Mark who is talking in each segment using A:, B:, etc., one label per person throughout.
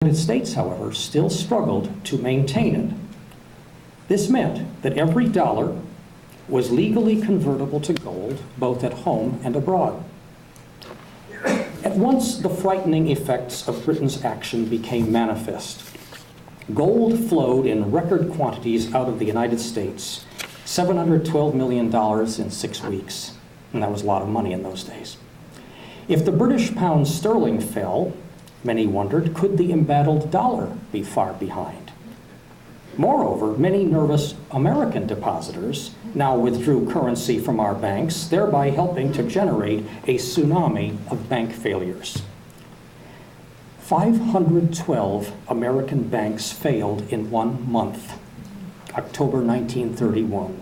A: The United States, however, still struggled to maintain it. This meant that every dollar was legally convertible to gold, both at home and abroad. At once, the frightening effects of Britain's action became manifest. Gold flowed in record quantities out of the United States, $712 million in 6 weeks, and that was a lot of money in those days. If the British pound sterling fell, many wondered, could the embattled dollar be far behind? Moreover, many nervous American depositors now withdrew currency from our banks, thereby helping to generate a tsunami of bank failures. 512 American banks failed in 1 month, October 1931,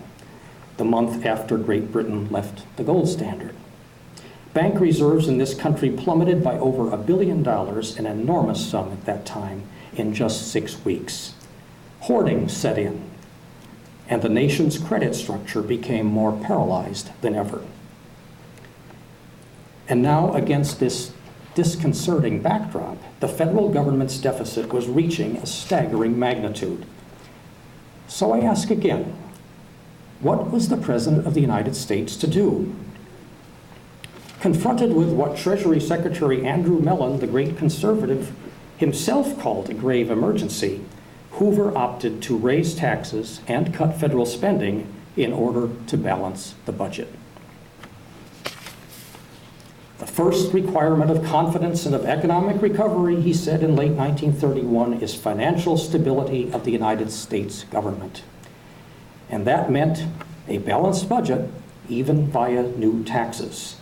A: the month after Great Britain left the gold standard. Bank reserves in this country plummeted by over $1 billion, an enormous sum at that time, in just 6 weeks. Hoarding set in, and the nation's credit structure became more paralyzed than ever. And now, against this disconcerting backdrop, the federal government's deficit was reaching a staggering magnitude. So I ask again, what was the President of the United States to do? Confronted with what Treasury Secretary Andrew Mellon, the great conservative, himself called a grave emergency, Hoover opted to raise taxes and cut federal spending in order to balance the budget. The first requirement of confidence and of economic recovery, he said in late 1931, is financial stability of the United States government. And that meant a balanced budget, even via new taxes.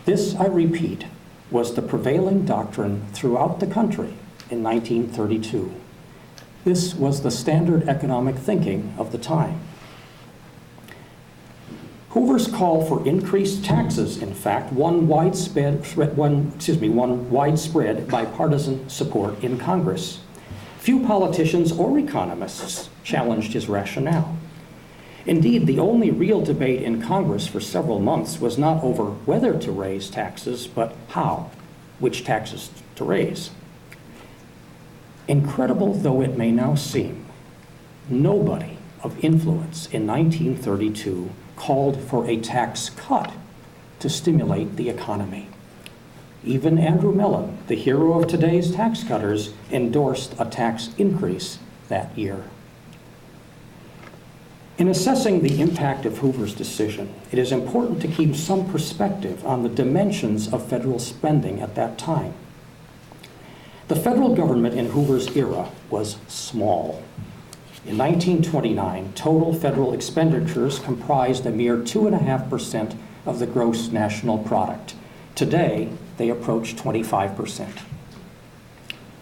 A: This, I repeat, was the prevailing doctrine throughout the country in 1932. This was the standard economic thinking of the time. Hoover's call for increased taxes, in fact, won widespread bipartisan support in Congress. Few politicians or economists challenged his rationale. Indeed, the only real debate in Congress for several months was not over whether to raise taxes, but how, which taxes to raise. Incredible though it may now seem, nobody of influence in 1932 called for a tax cut to stimulate the economy. Even Andrew Mellon, the hero of today's tax cutters, endorsed a tax increase that year. In assessing the impact of Hoover's decision, it is important to keep some perspective on the dimensions of federal spending at that time. The federal government in Hoover's era was small. In 1929, total federal expenditures comprised a mere 2.5% of the gross national product. Today, they approach 25%.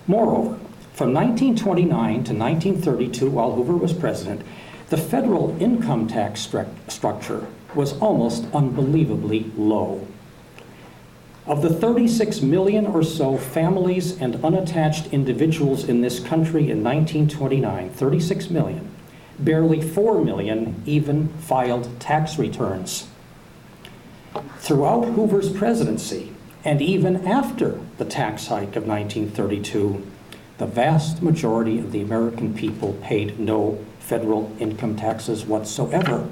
A: Moreover, from 1929 to 1932, while Hoover was president, the federal income tax structure was almost unbelievably low. Of the 36 million or so families and unattached individuals in this country in 1929, 36 million, barely 4 million even filed tax returns. Throughout Hoover's presidency, and even after the tax hike of 1932, the vast majority of the American people paid no federal income taxes whatsoever.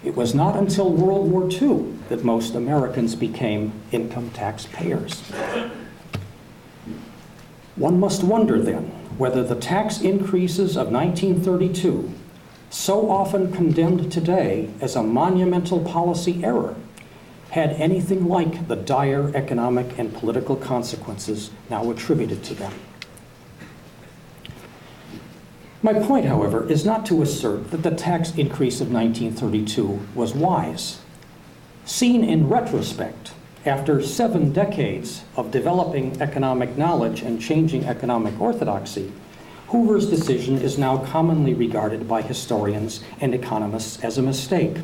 A: It was not until World War II that most Americans became income tax payers. One must wonder then whether the tax increases of 1932, so often condemned today as a monumental policy error, had anything like the dire economic and political consequences now attributed to them. My point, however, is not to assert that the tax increase of 1932 was wise. Seen in retrospect, after 7 decades of developing economic knowledge and changing economic orthodoxy, Hoover's decision is now commonly regarded by historians and economists as a mistake.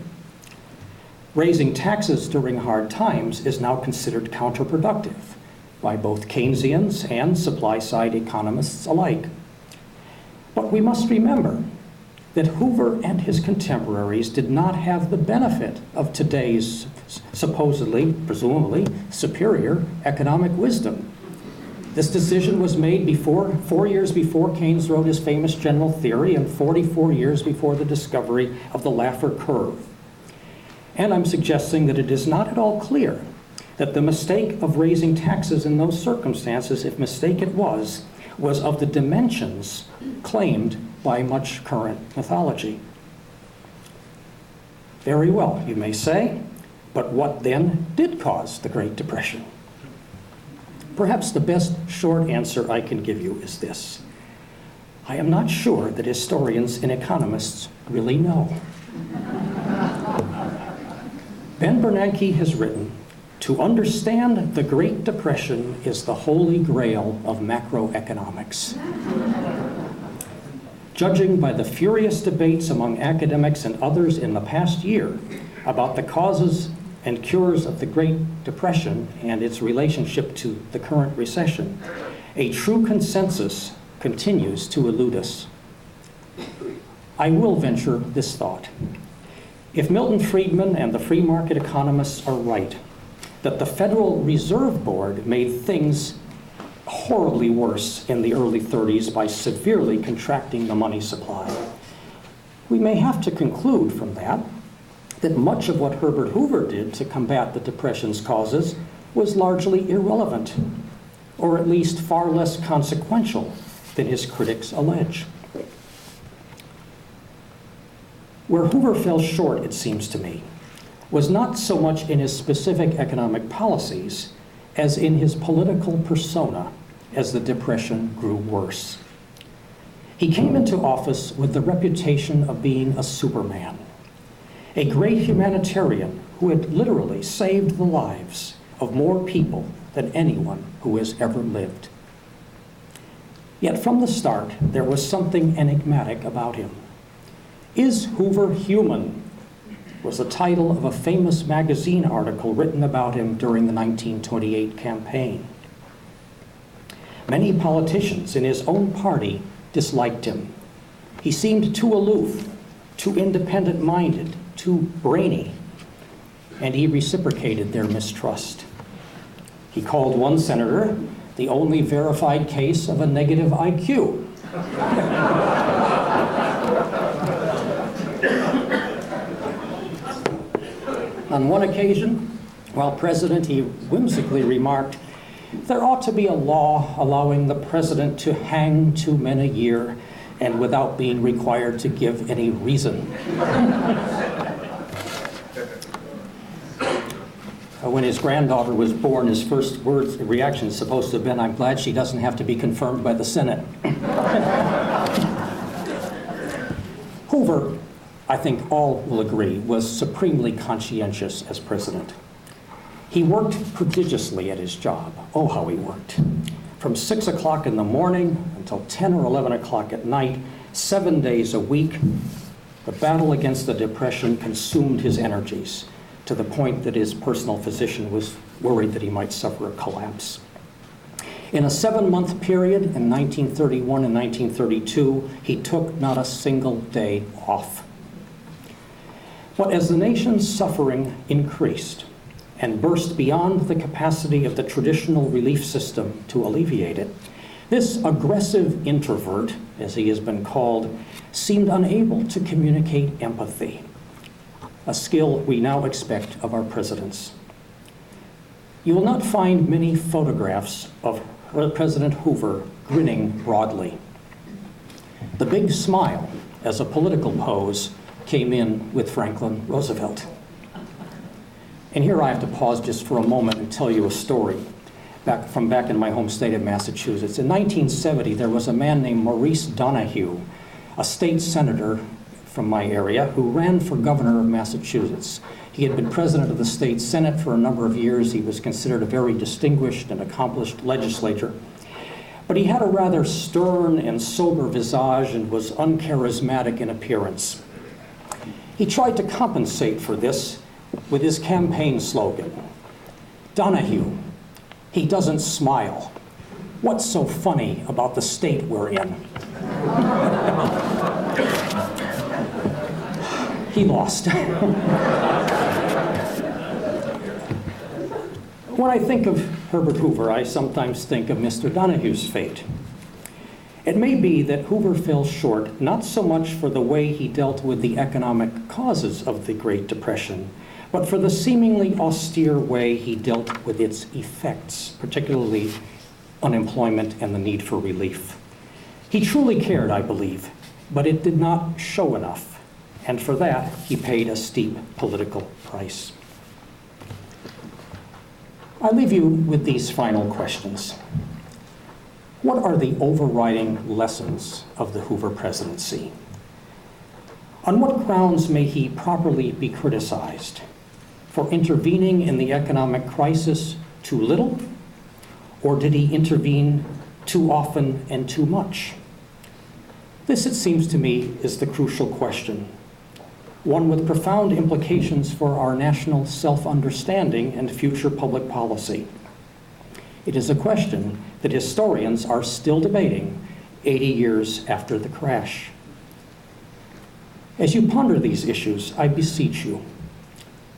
A: Raising taxes during hard times is now considered counterproductive by both Keynesians and supply-side economists alike. But we must remember that Hoover and his contemporaries did not have the benefit of today's supposedly, presumably, superior economic wisdom. This decision was made 4 years before Keynes wrote his famous general theory and 44 years before the discovery of the Laffer curve. And I'm suggesting that it is not at all clear that the mistake of raising taxes in those circumstances, if mistake it was of the dimensions claimed by much current mythology. Very well, you may say, but what then did cause the Great Depression? Perhaps the best short answer I can give you is this. I am not sure that historians and economists really know. Ben Bernanke has written, "To understand the Great Depression is the holy grail of macroeconomics." Judging by the furious debates among academics and others in the past year about the causes and cures of the Great Depression and its relationship to the current recession, a true consensus continues to elude us. I will venture this thought. If Milton Friedman and the free market economists are right, that the Federal Reserve Board made things horribly worse in the early 30s by severely contracting the money supply, we may have to conclude from that much of what Herbert Hoover did to combat the Depression's causes was largely irrelevant, or at least far less consequential than his critics allege. Where Hoover fell short, it seems to me, was not so much in his specific economic policies as in his political persona as the Depression grew worse. He came into office with the reputation of being a Superman, a great humanitarian who had literally saved the lives of more people than anyone who has ever lived. Yet from the start, there was something enigmatic about him. "Is Hoover human?" was the title of a famous magazine article written about him during the 1928 campaign. Many politicians in his own party disliked him. He seemed too aloof, too independent-minded, too brainy, and he reciprocated their mistrust. He called one senator the only verified case of a negative IQ. On one occasion, while president, he whimsically remarked, "There ought to be a law allowing the president to hang 2 men a year and without being required to give any reason." When his granddaughter was born, his first reaction is supposed to have been, "I'm glad she doesn't have to be confirmed by the Senate." Hoover, I think all will agree, was supremely conscientious as president. He worked prodigiously at his job. Oh, how he worked. From 6 o'clock in the morning until 10 or 11 o'clock at night, 7 days a week, the battle against the Depression consumed his energies to the point that his personal physician was worried that he might suffer a collapse. In a 7-month period in 1931 and 1932, he took not a single day off. But as the nation's suffering increased and burst beyond the capacity of the traditional relief system to alleviate it, this aggressive introvert, as he has been called, seemed unable to communicate empathy, a skill we now expect of our presidents. You will not find many photographs of President Hoover grinning broadly. The big smile, as a political pose, came in with Franklin Roosevelt. And here I have to pause just for a moment and tell you a story back in my home state of Massachusetts. In 1970, there was a man named Maurice Donahue, a state senator from my area, who ran for governor of Massachusetts. He had been president of the state senate for a number of years. He was considered a very distinguished and accomplished legislator. But he had a rather stern and sober visage and was uncharismatic in appearance. He tried to compensate for this with his campaign slogan, "Donahue, he doesn't smile. What's so funny about the state we're in?" He lost. When I think of Herbert Hoover, I sometimes think of Mr. Donohue's fate. It may be that Hoover fell short not so much for the way he dealt with the economic causes of the Great Depression, but for the seemingly austere way he dealt with its effects, particularly unemployment and the need for relief. He truly cared, I believe, but it did not show enough, and for that he paid a steep political price. I leave you with these final questions. What are the overriding lessons of the Hoover presidency? On what grounds may he properly be criticized? For intervening in the economic crisis too little? Or did he intervene too often and too much? This, it seems to me, is the crucial question, one with profound implications for our national self-understanding and future public policy. It is a question that historians are still debating 80 years after the crash. As you ponder these issues, I beseech you,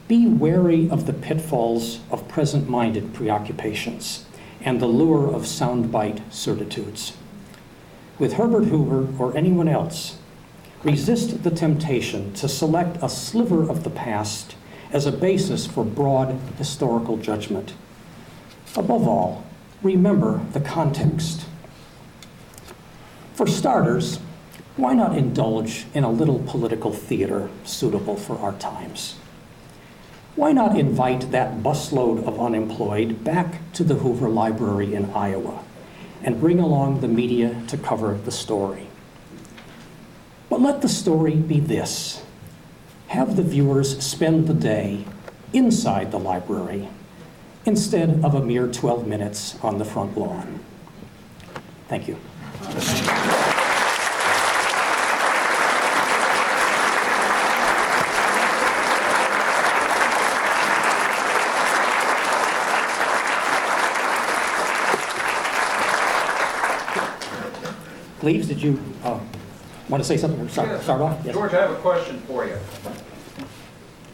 A: be wary of the pitfalls of present-minded preoccupations and the lure of soundbite certitudes. With Herbert Hoover or anyone else, resist the temptation to select a sliver of the past as a basis for broad historical judgment. Above all, remember the context. For starters, why not indulge in a little political theater suitable for our times? Why not invite that busload of unemployed back to the Hoover Library in Iowa and bring along the media to cover the story? But let the story be this. Have the viewers spend the day inside the library instead of a mere 12 minutes on the front lawn. Thank you. Please, did you want to say something or start off?
B: Yes. George, I have a question for you.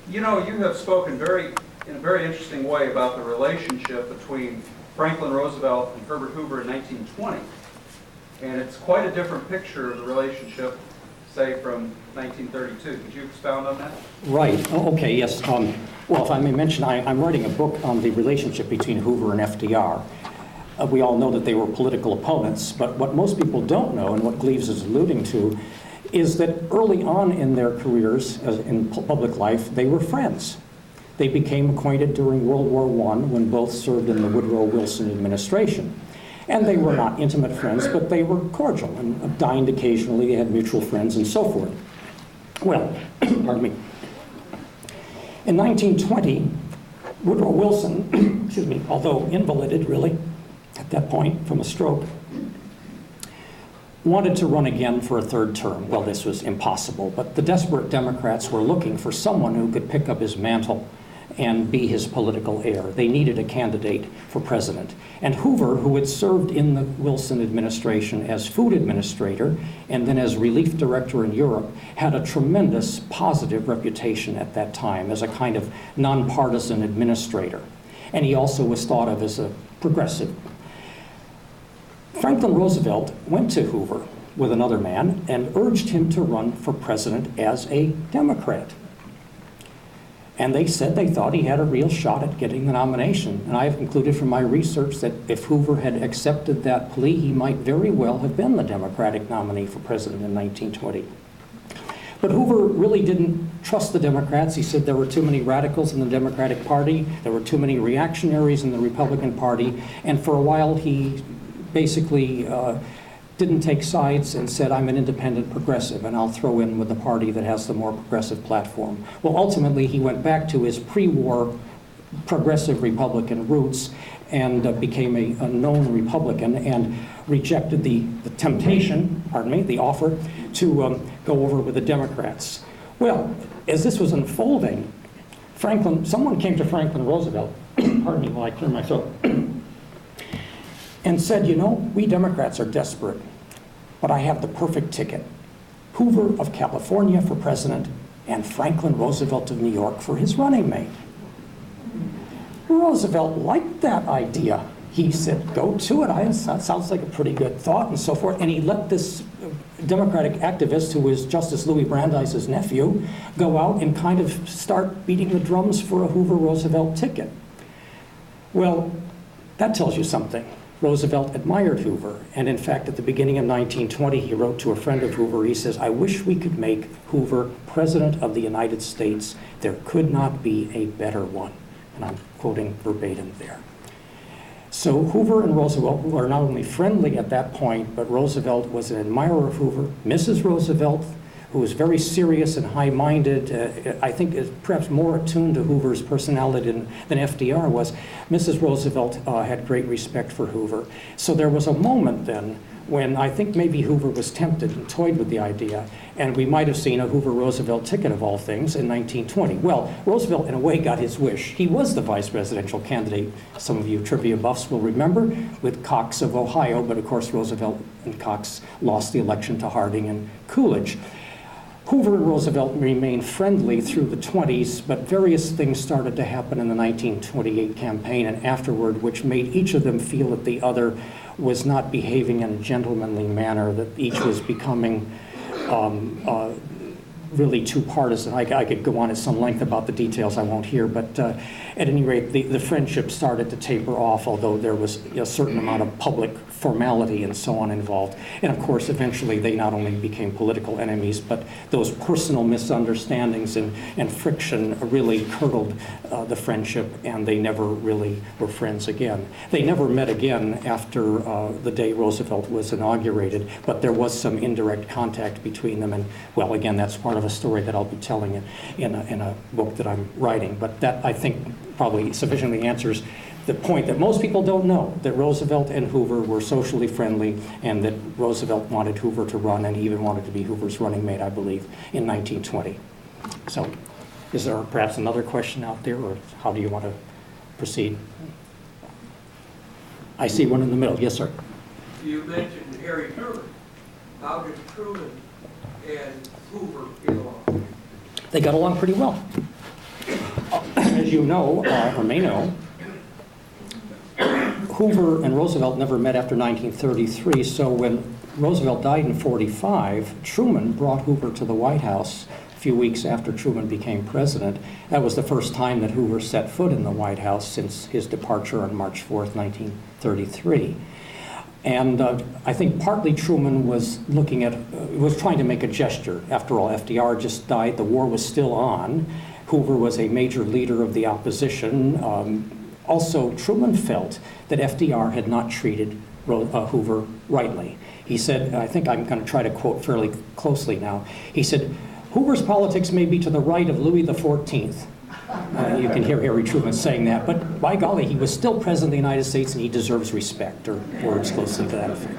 B: You know, you have spoken in a very interesting way about the relationship between Franklin Roosevelt and Herbert Hoover in 1920. And it's quite a different picture of the relationship, say, from 1932. Could you expound on that?
A: Right. Oh, okay, yes. Well, if I may mention, I'm writing a book on the relationship between Hoover and FDR. We all know that they were political opponents, but what most people don't know, and what Gleaves is alluding to, is that early on in their careers in public life, they were friends. They became acquainted during World War I when both served in the Woodrow Wilson administration. And they were not intimate friends, but they were cordial and dined occasionally. They had mutual friends and so forth. Well, pardon me. In 1920, Woodrow Wilson, excuse me, although invalided really at that point from a stroke, wanted to run again for a third term. Well, this was impossible, but the desperate Democrats were looking for someone who could pick up his mantle and be his political heir. They needed a candidate for president. And Hoover, who had served in the Wilson administration as food administrator and then as relief director in Europe, had a tremendous positive reputation at that time as a kind of nonpartisan administrator. And he also was thought of as a progressive. Franklin Roosevelt went to Hoover with another man and urged him to run for president as a Democrat. And they said they thought he had a real shot at getting the nomination. And I have concluded from my research that if Hoover had accepted that plea, he might very well have been the Democratic nominee for president in 1920. But Hoover really didn't trust the Democrats. He said there were too many radicals in the Democratic Party, there were too many reactionaries in the Republican Party, and for a while he basically didn't take sides and said, I'm an independent progressive, and I'll throw in with the party that has the more progressive platform. Well, ultimately, he went back to his pre-war progressive Republican roots and became a known Republican and rejected the temptation, the offer to go over with the Democrats. Well, as this was unfolding, someone came to Franklin Roosevelt, pardon me while I clear my throat, and said, you know, we Democrats are desperate, but I have the perfect ticket. Hoover of California for president and Franklin Roosevelt of New York for his running mate. Roosevelt liked that idea. he said, go to it. That sounds like a pretty good thought and so forth. And he let this Democratic activist, who was Justice Louis Brandeis's nephew, go out and kind of start beating the drums for a Hoover-Roosevelt ticket. Well, that tells you something. Roosevelt admired Hoover, and in fact, at the beginning of 1920, he wrote to a friend of Hoover, he says, I wish we could make Hoover President of the United States. There could not be a better one. And I'm quoting verbatim there. So Hoover and Roosevelt were not only friendly at that point, but Roosevelt was an admirer of Hoover. Mrs. Roosevelt, who was very serious and high-minded, I think is perhaps more attuned to Hoover's personality than FDR was. Mrs. Roosevelt had great respect for Hoover. So there was a moment then when I think maybe Hoover was tempted and toyed with the idea, and we might have seen a Hoover-Roosevelt ticket of all things in 1920. Well, Roosevelt in a way got his wish. He was the vice presidential candidate, some of you trivia buffs will remember, with Cox of Ohio, but of course Roosevelt and Cox lost the election to Harding and Coolidge. Hoover and Roosevelt remained friendly through the 20s, but various things started to happen in the 1928 campaign and afterward, which made each of them feel that the other was not behaving in a gentlemanly manner, that each was becoming really too partisan. I could go on at some length about the details I won't here, but at any rate, the friendship started to taper off, although there was a certain amount of public formality and so on involved. And of course, eventually they not only became political enemies, but those personal misunderstandings and friction really curdled the friendship, and they never really were friends again. They never met again after the day Roosevelt was inaugurated, but there was some indirect contact between them, and well, again, that's part of a story that I'll be telling in a book that I'm writing. But that, I think, probably sufficiently answers the point that most people don't know, that Roosevelt and Hoover were socially friendly, and that Roosevelt wanted Hoover to run, and he even wanted to be Hoover's running mate, I believe, in 1920. So, is there perhaps another question out there, or how do you want to proceed? I see one in the middle. Yes, sir.
C: You mentioned Harry Truman. How did Truman and Hoover get along?
A: They got along pretty well. As you know, or may know, Hoover and Roosevelt never met after 1933, so when Roosevelt died in 45, Truman brought Hoover to the White House a few weeks after Truman became president. That was the first time that Hoover set foot in the White House since his departure on March 4th, 1933. And I think partly Truman was was trying to make a gesture. After all, FDR just died, the war was still on. Hoover was a major leader of the opposition. Also, Truman felt that FDR had not treated Hoover rightly. He said, I think I'm going to try to quote fairly closely now, he said, Hoover's politics may be to the right of Louis XIV. You can hear Harry Truman saying that, but by golly, he was still president of the United States and he deserves respect, or words closely to that effect.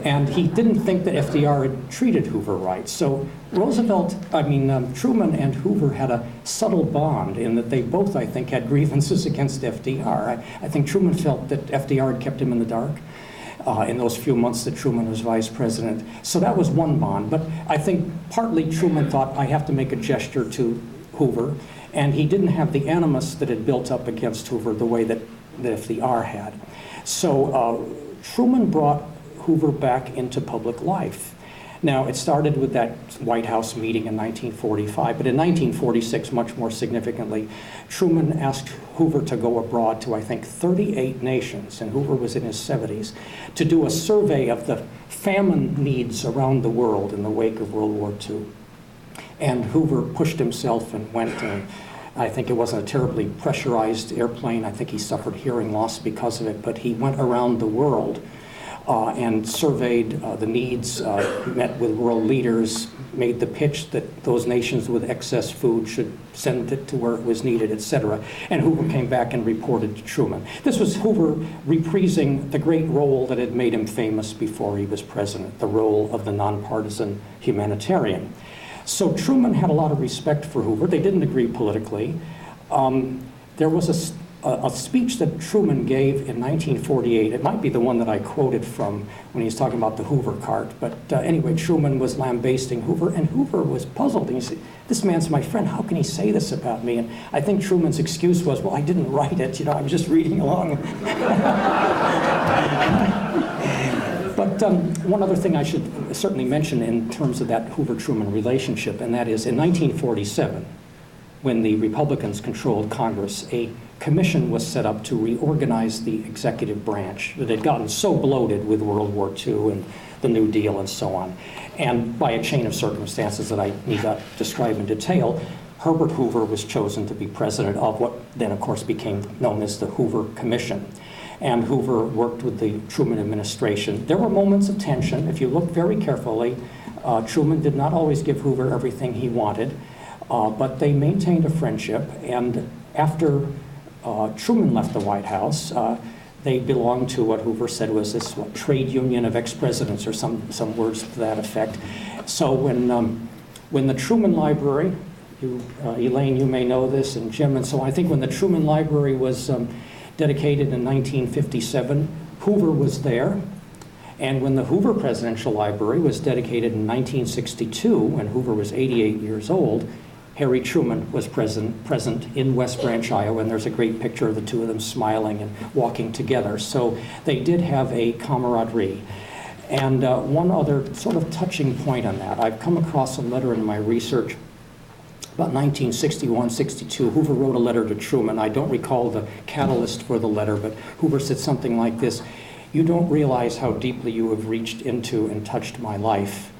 A: And he didn't think that FDR had treated Hoover right. So Truman and Hoover had a subtle bond in that they both, I think, had grievances against FDR. I think Truman felt that FDR had kept him in the dark in those few months that Truman was vice president. So that was one bond. But I think partly Truman thought, I have to make a gesture to Hoover. And he didn't have the animus that had built up against Hoover the way that FDR had. So Truman brought Hoover back into public life. Now, it started with that White House meeting in 1945, but in 1946, much more significantly, Truman asked Hoover to go abroad to, I think, 38 nations, and Hoover was in his 70s, to do a survey of the famine needs around the world in the wake of World War II. And Hoover pushed himself and went, and I think it wasn't a terribly pressurized airplane. I think he suffered hearing loss because of it, but he went around the world and surveyed the needs, met with world leaders, made the pitch that those nations with excess food should send it to where it was needed, etc. And Hoover came back and reported to Truman. This was Hoover reprising the great role that had made him famous before he was president, the role of the nonpartisan humanitarian. So Truman had a lot of respect for Hoover. They didn't agree politically. There was a speech that Truman gave in 1948. It might be the one that I quoted from when he was talking about the Hoover cart. But anyway, Truman was lambasting Hoover, and Hoover was puzzled. And he said, this man's my friend. How can he say this about me? And I think Truman's excuse was, well, I didn't write it. I was just reading along. But one other thing I should certainly mention in terms of that Hoover-Truman relationship, and that is in 1947, when the Republicans controlled Congress, a commission was set up to reorganize the executive branch that had gotten so bloated with World War II and the New Deal and so on. And by a chain of circumstances that I need not describe in detail, Herbert Hoover was chosen to be president of what then, of course, became known as the Hoover Commission. And Hoover worked with the Truman administration. There were moments of tension. If you look very carefully, Truman did not always give Hoover everything he wanted, but they maintained a friendship. And after Truman left the White House, they belonged to what Hoover said was this trade union of ex-presidents, or some words to that effect. So when the Truman Library, Elaine, you may know this, and Jim and so on, I think when the Truman Library was dedicated in 1957, Hoover was there. And when the Hoover Presidential Library was dedicated in 1962, when Hoover was 88 years old, Harry Truman was present in West Branch, Iowa, and there's a great picture of the two of them smiling and walking together. So they did have a camaraderie. And one other sort of touching point on that, I've come across a letter in my research about 1961-62, Hoover wrote a letter to Truman. I don't recall the catalyst for the letter, but Hoover said something like this: "You don't realize how deeply you have reached into and touched my life."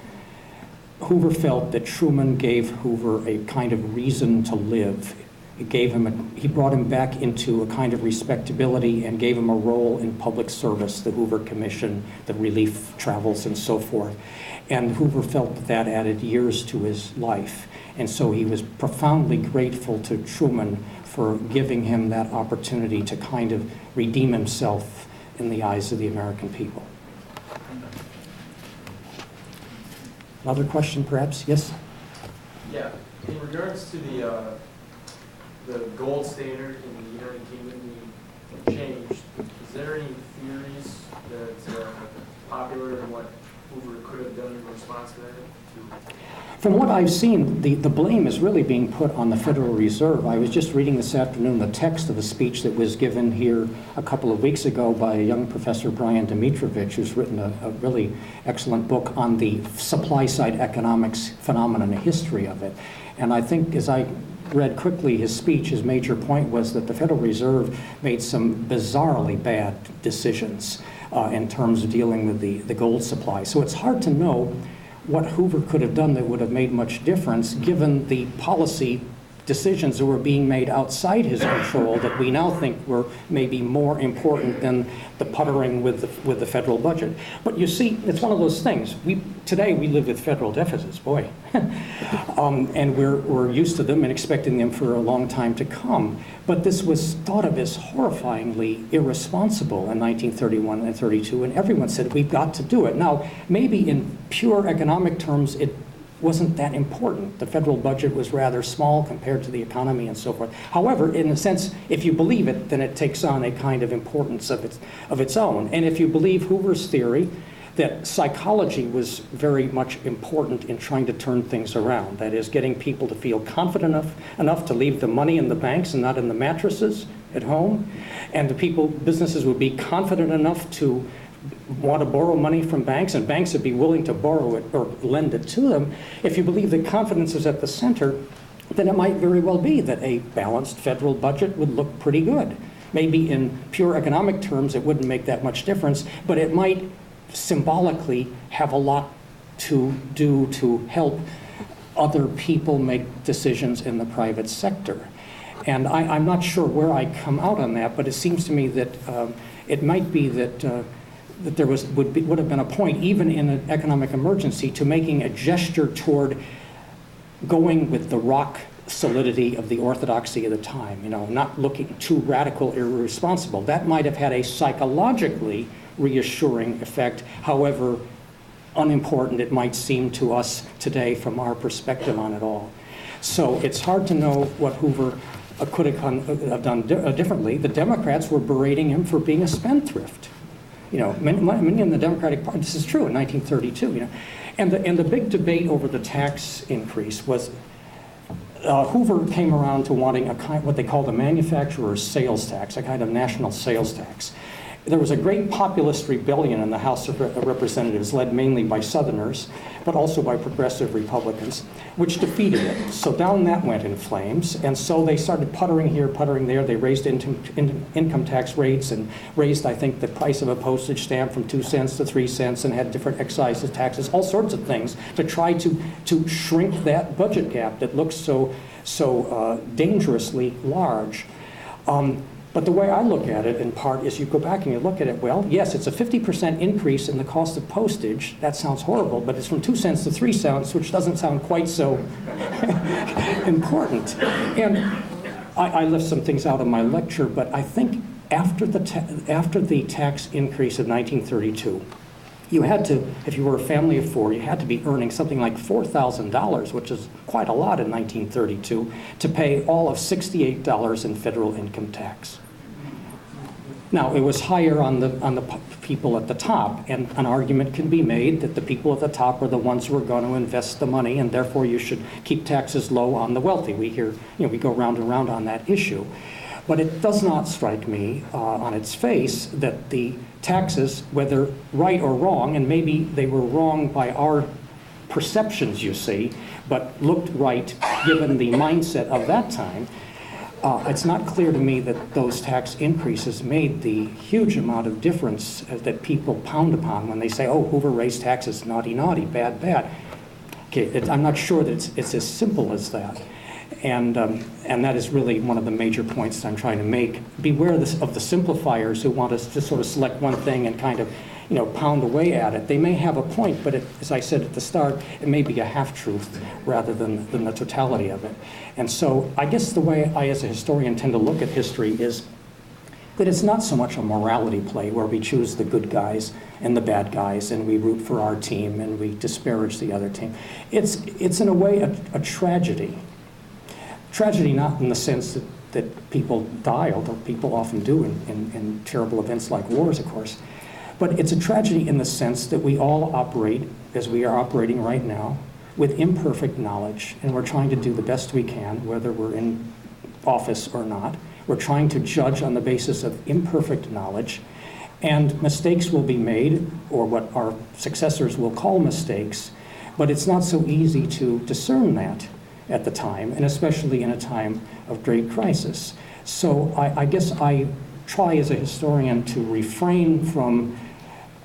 A: Hoover felt that Truman gave Hoover a kind of reason to live. He brought him back into a kind of respectability and gave him a role in public service, the Hoover Commission, the relief travels and so forth. And Hoover felt that that added years to his life. And so he was profoundly grateful to Truman for giving him that opportunity to kind of redeem himself in the eyes of the American people. Another question, perhaps? Yes?
D: Yeah. In regards to the gold standard in the United Kingdom being changed, is there any theories that are popular in what Hoover could have done in response to that?
A: From what I've seen, the blame is really being put on the Federal Reserve. I was just reading this afternoon the text of a speech that was given here a couple of weeks ago by a young professor, Brian Dimitrovich, who's written a really excellent book on the supply-side economics phenomenon, a history of it. And I think, as I read quickly his speech, his major point was that the Federal Reserve made some bizarrely bad decisions in terms of dealing with the gold supply. So it's hard to know what Hoover could have done that would have made much difference given the policy decisions that were being made outside his control that we now think were maybe more important than the puttering with the federal budget. But you see, it's one of those things. Today we live with federal deficits, boy. And we're used to them and expecting them for a long time to come. But this was thought of as horrifyingly irresponsible in 1931 and 32, and everyone said, we've got to do it. Now, maybe in pure economic terms, it wasn't that important. The federal budget was rather small compared to the economy and so forth. However, in a sense, if you believe it, then it takes on a kind of importance of its own. And if you believe Hoover's theory that psychology was very much important in trying to turn things around, that is, getting people to feel confident enough to leave the money in the banks and not in the mattresses at home, and businesses would be confident enough to want to borrow money from banks, and banks would be willing to borrow it or lend it to them. If you believe that confidence is at the center, then it might very well be that a balanced federal budget would look pretty good. Maybe in pure economic terms, it wouldn't make that much difference, but it might symbolically have a lot to do to help other people make decisions in the private sector. And I'm not sure where I come out on that, but it seems to me that it might be that there would have been a point, even in an economic emergency, to making a gesture toward going with the rock solidity of the orthodoxy of the time, not looking too radical, irresponsible. That might have had a psychologically reassuring effect, however unimportant it might seem to us today from our perspective on it all. So it's hard to know what Hoover could have done differently. The Democrats were berating him for being a spendthrift. Many in the Democratic Party, this is true in 1932, and the big debate over the tax increase was Hoover came around to wanting what they called a manufacturer's sales tax, a kind of national sales tax. There was a great populist rebellion in the House of Representatives, led mainly by Southerners, but also by progressive Republicans, which defeated it. So down that went in flames, and so they started puttering here, puttering there. They raised income tax rates and raised, I think, the price of a postage stamp from 2 cents to 3 cents and had different excise taxes, all sorts of things to try to shrink that budget gap that looks so dangerously large. But the way I look at it, in part, is you go back and you look at it, well, yes, it's a 50% increase in the cost of postage. That sounds horrible, but it's from 2 cents to 3 cents, which doesn't sound quite so important. And I left some things out of my lecture, but I think after the tax increase of 1932, you had to, if you were a family of 4, you had to be earning something like $4,000, which is quite a lot in 1932, to pay all of $68 in federal income tax. Now, it was higher on the people at the top, and an argument can be made that the people at the top are the ones who are going to invest the money, and therefore you should keep taxes low on the wealthy. We hear, we go round and round on that issue. But it does not strike me on its face that the taxes, whether right or wrong, and maybe they were wrong by our perceptions, you see, but looked right given the mindset of that time, it's not clear to me that those tax increases made the huge amount of difference that people pound upon when they say, oh, Hoover raised taxes, naughty, naughty, bad, bad. Okay, I'm not sure that it's as simple as that. And that is really one of the major points that I'm trying to make. Beware of the simplifiers who want us to sort of select one thing and kind of, pound away at it. They may have a point, but as I said at the start, it may be a half-truth rather than the totality of it. And so I guess the way I, as a historian, tend to look at history is that it's not so much a morality play where we choose the good guys and the bad guys and we root for our team and we disparage the other team. It's in a way a tragedy. Tragedy not in the sense that people die, although people often do in terrible events like wars, of course. But it's a tragedy in the sense that we all operate, as we are operating right now, with imperfect knowledge, and we're trying to do the best we can, whether we're in office or not. We're trying to judge on the basis of imperfect knowledge, and mistakes will be made, or what our successors will call mistakes, but it's not so easy to discern that at the time, and especially in a time of great crisis. So I guess I try as a historian to refrain from,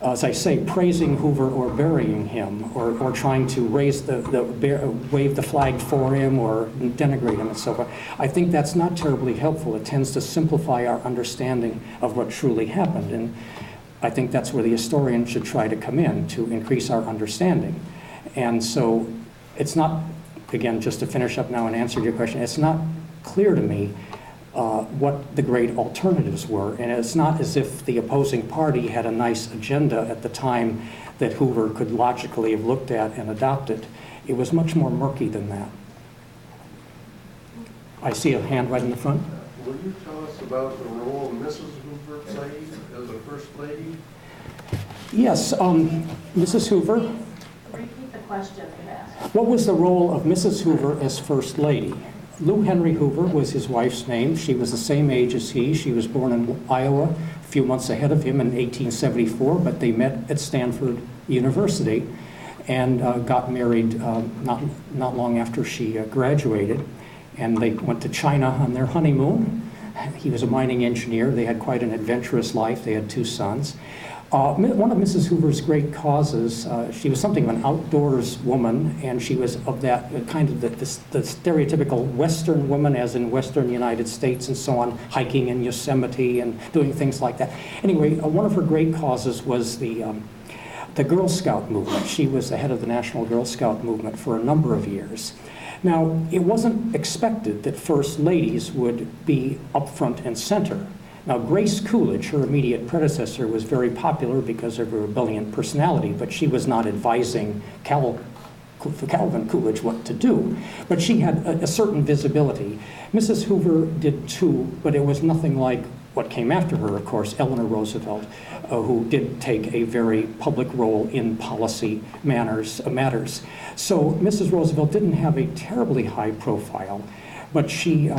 A: as I say, praising Hoover or burying him, or trying to wave the flag for him or denigrate him and so forth. I think that's not terribly helpful. It tends to simplify our understanding of what truly happened, and I think that's where the historian should try to come in, to increase our understanding. And so it's not, again, just to finish up now and answer your question, it's not clear to me what the great alternatives were. And it's not as if the opposing party had a nice agenda at the time that Hoover could logically have looked at and adopted. It was much more murky than that. I see a hand right in the front.
E: Will you tell us about the role Mrs. Hoover played as a First Lady?
A: Yes, Mrs. Hoover.
F: Repeat the question you asked.
A: What was the role of Mrs. Hoover as First Lady? Lou Henry Hoover was his wife's name. She was the same age as he. She was born in Iowa, a few months ahead of him in 1874, but they met at Stanford University and got married not long after she graduated. And they went to China on their honeymoon. He was a mining engineer. They had quite an adventurous life. They had 2 sons. One of Mrs. Hoover's great causes, she was something of an outdoors woman, and she was of that kind of the stereotypical Western woman, as in Western United States and so on, hiking in Yosemite and doing things like that. Anyway, one of her great causes was the Girl Scout movement. She was the head of the National Girl Scout movement for a number of years. Now, it wasn't expected that first ladies would be up front and center. Now, Grace Coolidge, her immediate predecessor, was very popular because of her rebellion personality, but she was not advising Calvin Coolidge what to do. But she had a certain visibility. Mrs. Hoover did too, but it was nothing like what came after her, of course, Eleanor Roosevelt, who did take a very public role in policy matters. So Mrs. Roosevelt didn't have a terribly high profile, but she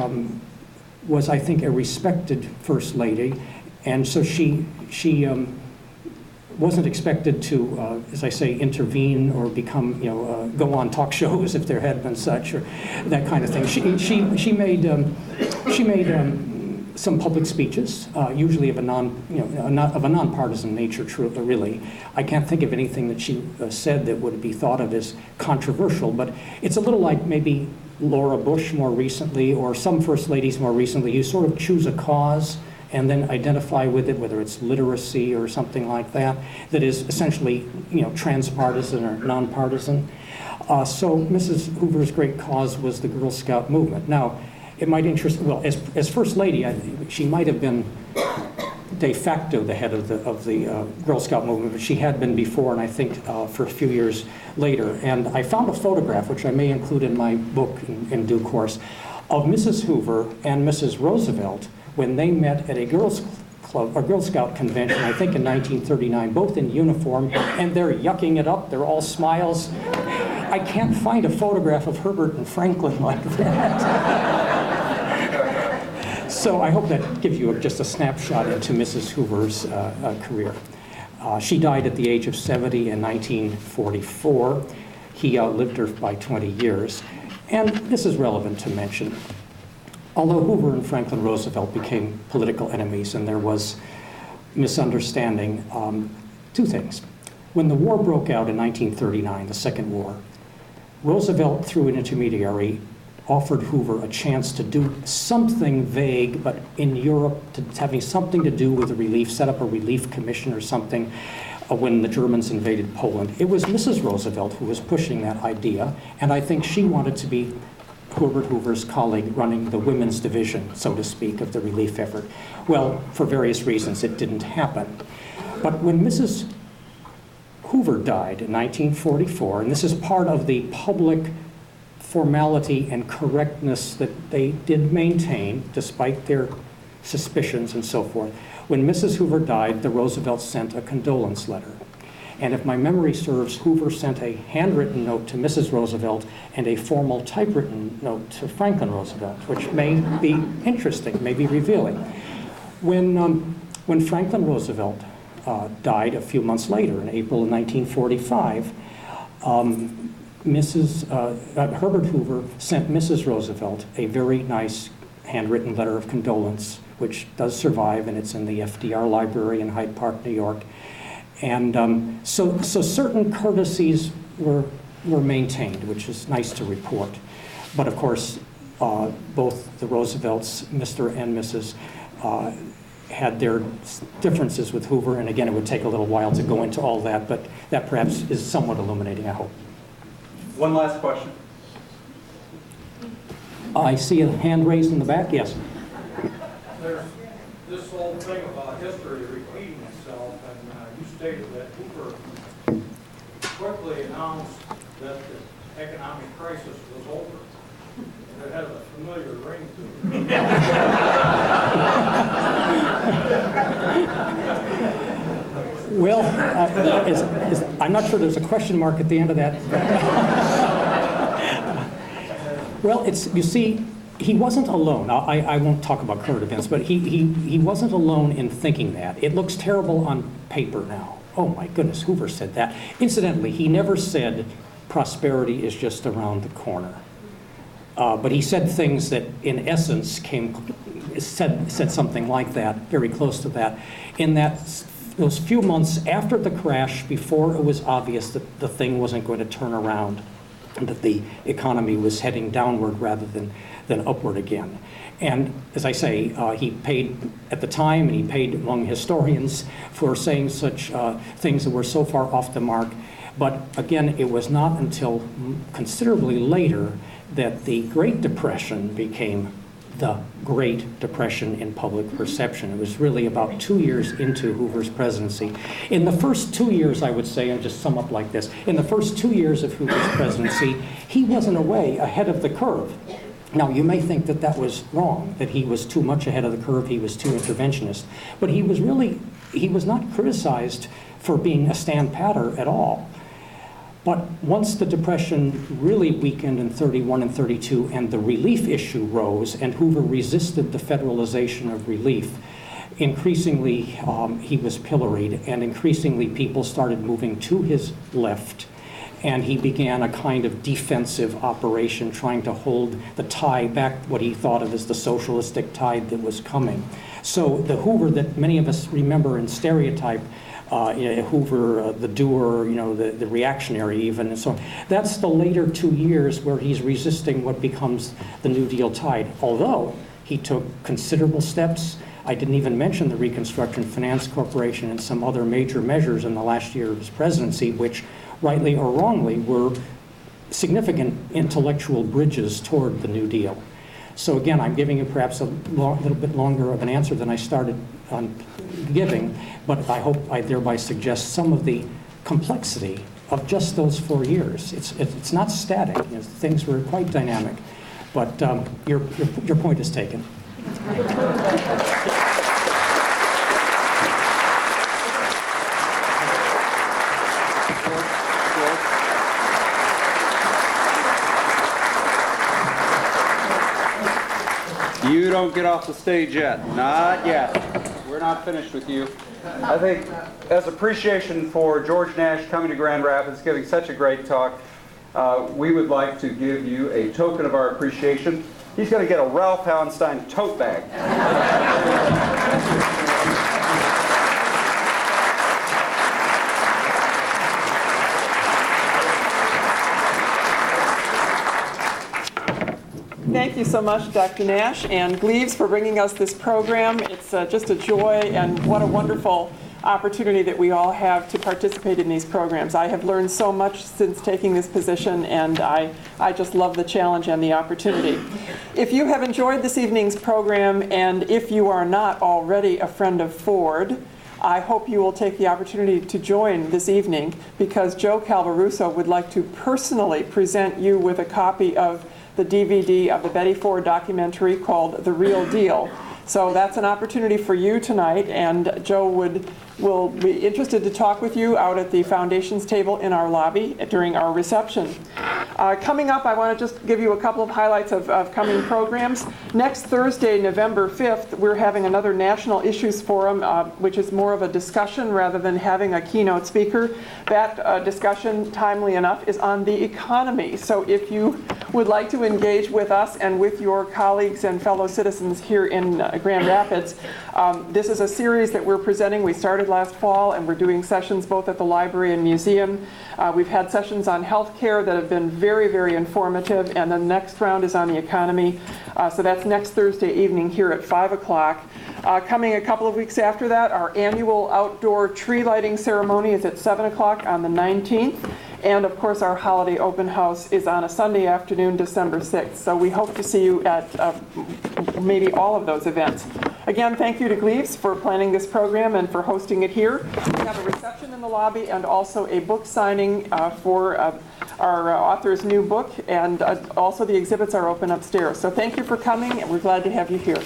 A: was, I think, a respected First Lady, and so she she wasn't expected to, as I say, intervene or become, go on talk shows if there had been such, or that kind of thing. She made some public speeches, usually of a nonpartisan nature. Really, I can't think of anything that she said that would be thought of as controversial. But it's a little like maybe Laura Bush more recently, or some first ladies more recently. You sort of choose a cause and then identify with it, whether it's literacy or something like that, that is essentially, transpartisan or nonpartisan. So Mrs. Hoover's great cause was the Girl Scout movement. Now, it might interest, well, as First Lady, she might have been de facto the head of the Girl Scout movement, but she had been before, and I think for a few years later. And I found a photograph, which I may include in my book in due course, of Mrs. Hoover and Mrs. Roosevelt when they met at a Girl Scout convention, I think in 1939, both in uniform, and they're yucking it up. They're all smiles. I can't find a photograph of Herbert and Franklin like that. So I hope that gives you just a snapshot into Mrs. Hoover's career. She died at the age of 70 in 1944. He outlived her by 20 years. And this is relevant to mention. Although Hoover and Franklin Roosevelt became political enemies and there was misunderstanding, two things. When the war broke out in 1939, the Second War, Roosevelt, through an intermediary, offered Hoover a chance to do something vague, but in Europe, having something to do with the relief, set up a relief commission or something when the Germans invaded Poland. It was Mrs. Roosevelt who was pushing that idea, and I think she wanted to be Herbert Hoover's colleague running the women's division, so to speak, of the relief effort. Well, for various reasons, it didn't happen. But when Mrs. Hoover died in 1944, and this is part of the public formality and correctness that they did maintain, despite their suspicions and so forth, when Mrs. Hoover died, the Roosevelts sent a condolence letter. And if my memory serves, Hoover sent a handwritten note to Mrs. Roosevelt and a formal typewritten note to Franklin Roosevelt, which may be interesting, may be revealing. When Franklin Roosevelt died a few months later, in April of 1945, Herbert Hoover sent Mrs. Roosevelt a very nice handwritten letter of condolence, which does survive, and it's in the FDR Library in Hyde Park, New York. And so certain courtesies were maintained, which is nice to report. But of course, both the Roosevelts, Mr. and Mrs., had their differences with Hoover, and again, it would take a little while to go into all that, but that perhaps is somewhat illuminating, I hope.
B: One last question.
A: I see a hand raised in the back, yes.
C: There's this whole thing about history repeating itself, and you stated that Hoover quickly announced that the economic crisis was over. It has a familiar ring to it.
A: Well, I'm not sure there's a question mark at the end of that. Well, you see, he wasn't alone. I won't talk about current events, but he wasn't alone in thinking that. It looks terrible on paper now. Oh my goodness, Hoover said that. Incidentally, he never said prosperity is just around the corner. But he said things that, in essence, said something like that, very close to that, in those few months after the crash, before it was obvious that the thing wasn't going to turn around, and that the economy was heading downward rather than upward again. And as I say, he paid at the time, and he paid among historians for saying such things that were so far off the mark. But again, it was not until considerably later that the Great Depression became the Great Depression in public perception. It was really about 2 years into Hoover's presidency. In the first 2 years, I would say, and just sum up like this, in the first 2 years of Hoover's presidency, he was in a way ahead of the curve. Now, you may think that that was wrong, that he was too much ahead of the curve, he was too interventionist, but he was not criticized for being a stand-patter at all. But once the Depression really weakened in 31 and 32 and the relief issue rose and Hoover resisted the federalization of relief, increasingly he was pilloried, and increasingly people started moving to his left, and he began a kind of defensive operation trying to hold the tide back, what he thought of as the socialistic tide that was coming. So the Hoover that many of us remember and stereotype, Hoover, the doer, the reactionary even, and so that's the later 2 years where he's resisting what becomes the New Deal tide, although he took considerable steps. I didn't even mention the Reconstruction Finance Corporation and some other major measures in the last year of his presidency, which, rightly or wrongly, were significant intellectual bridges toward the New Deal. So again, I'm giving you perhaps a little bit longer of an answer than I started on giving, but I hope I thereby suggest some of the complexity of just those 4 years. It's not static. Things were quite dynamic, but your point is taken.
B: You don't get off the stage yet. Not yet. We're not finished with you. I think as appreciation for George Nash coming to Grand Rapids, giving such a great talk, we would like to give you a token of our appreciation. He's going to get a Ralph Hauenstein tote bag.
G: Thank you so much, Dr. Nash and Gleaves, for bringing us this program. It's just a joy, and what a wonderful opportunity that we all have to participate in these programs. I have learned so much since taking this position, and I just love the challenge and the opportunity. If you have enjoyed this evening's program, and if you are not already a friend of Ford, I hope you will take the opportunity to join this evening, because Joe Calvaruso would like to personally present you with a copy of the DVD of the Betty Ford documentary called The Real Deal. So that's an opportunity for you tonight, and Joe will be interested to talk with you out at the Foundations table in our lobby during our reception. Coming up, I want to just give you a couple of highlights of coming programs. Next Thursday, November 5th, we're having another National Issues Forum, which is more of a discussion rather than having a keynote speaker. That discussion, timely enough, is on the economy. So if you would like to engage with us and with your colleagues and fellow citizens here in Grand Rapids, this is a series that we're presenting. We started last fall, and we're doing sessions both at the library and museum. We've had sessions on healthcare that have been very, very informative, and the next round is on the economy. So that's next Thursday evening here at 5 o'clock. Coming a couple of weeks after that, our annual outdoor tree lighting ceremony is at 7 o'clock on the 19th. And of course, our holiday open house is on a Sunday afternoon, December 6th. So we hope to see you at maybe all of those events. Again, thank you to Gleaves for planning this program and for hosting it here. We have a reception in the lobby and also a book signing for our author's new book, and also the exhibits are open upstairs. So thank you for coming, and we're glad to have you here.